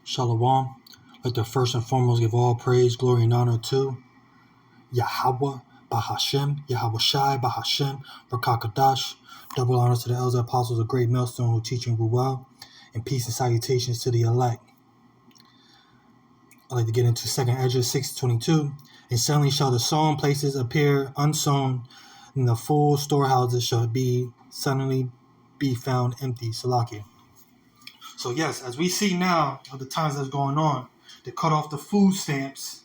Shalom. I'd like to first and foremost give all praise, glory, and honor to Yahweh, Bahashem, Yahweh Shai, Bahashem, Rakakadash. Double honors to the elders and apostles of Great Millstone who teach and grew well, and peace and salutations to the elect. I'd like to get into 2nd Ezra 6:22. And suddenly shall the sown places appear unsown, and the full storehouses shall be suddenly be found empty. Salakia. So yes, as we see now of the times that's going on, they cut off the food stamps,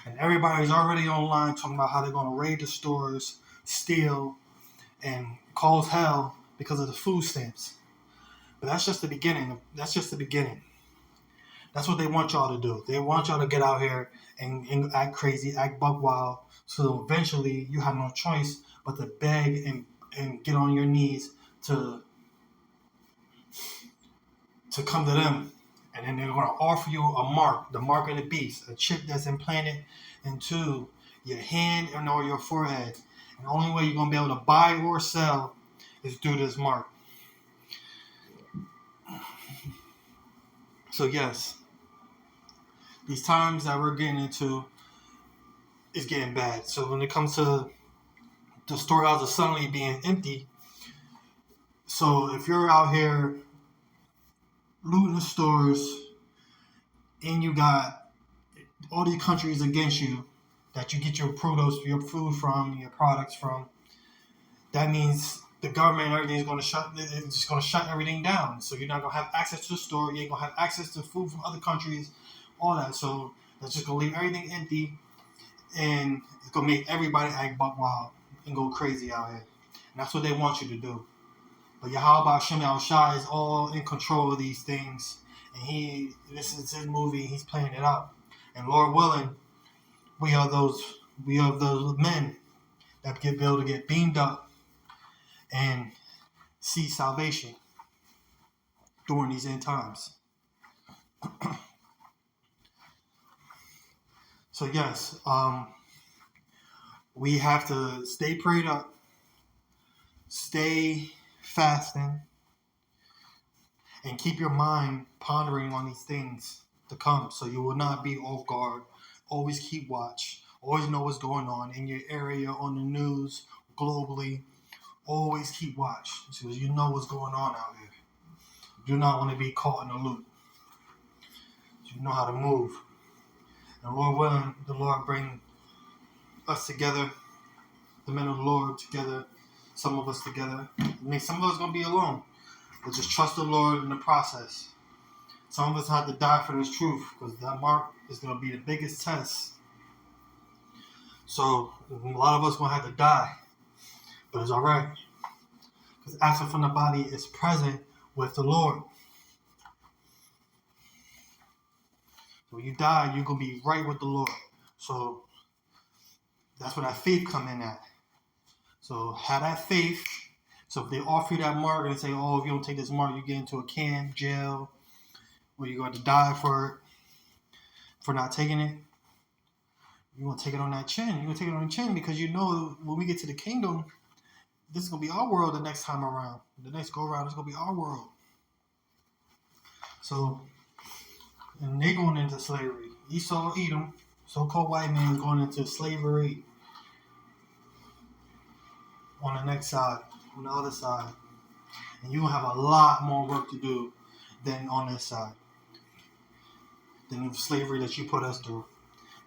and everybody's already online talking about how they're going to raid the stores, steal, and cause hell because of the food stamps. But that's just the beginning. That's That's what they want y'all to do. They want y'all to get out here and act crazy, act buck wild, so eventually you have no choice but to beg and get on your knees to come to them. And then they're going to offer you a mark, the mark of the beast, a chip that's implanted into your hand or your forehead. And the only way you're going to be able to buy or sell is through this mark. So yes, these times that we're getting into is getting bad. So when it comes to the storehouses suddenly being empty, so if you're out here looting the stores and you got all these countries against you that you get your produce, your food from, your products from, that means the government and everything is going to shut. It's just going to shut everything down. So you're not going to have access to the store. You ain't going to have access to food from other countries, all that. So that's just going to leave everything empty, and it's going to make everybody act buck wild and go crazy out here. And that's what they want you to do. But Yahweh Hashem Shai is all in control of these things, and this is his movie. He's playing it out. And Lord willing, we are those men that be able to get beamed up and see salvation during these end times. So yes, we have to stay prayed up, stay fasting, and keep your mind pondering on these things to come, so you will not be off guard. Always keep watch. Always know what's going on in your area, on the news, globally. Always keep watch, because you know what's going on out here. You do not want to be caught in the loop. You know how to move. And Lord willing, the Lord bring us together, the men of the Lord together, some of us together. I mean, some of us going to be alone, but just trust the Lord in the process. Some of us have to die for this truth, because that mark is going to be the biggest test. So a lot of us going to have to die, but it's all right, because absent from the body is present with the Lord. So when you die, you're going to be right with the Lord. So that's where that faith come in at. So have that faith. So if they offer you that mark and they say, oh, if you don't take this mark, you get into a camp, jail, or you're going to die for not taking it, you're going to take it on that chin. You're going to take it on the chin, because you know when we get to the kingdom, this is going to be our world the next time around. The next go around is going to be our world. So, and they're going into slavery. Esau, Edom, so-called white man, is going into slavery on the next side, on the other side. And you're going to have a lot more work to do than on this side, than the slavery that you put us through.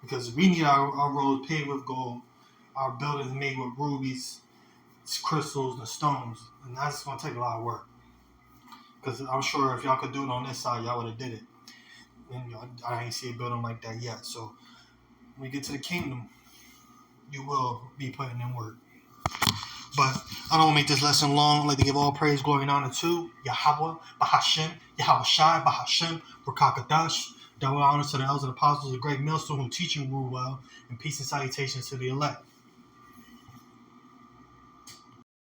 Because we need our roads paved with gold, our buildings made with rubies, crystals, and stones. And that's going to take a lot of work. Because I'm sure if y'all could do it on this side, y'all would have did it. And I ain't see a building like that yet. So when we get to the kingdom, you will be putting in work. But I don't want to make this lesson long. I'd like to give all praise, glory, and honor to Yahweh, Bahashem, Yahweh Shai, Bahashem, Rakakadash. Double honors to the elders and apostles of Great Millstone who teach and rule well, and peace and salutations to the elect.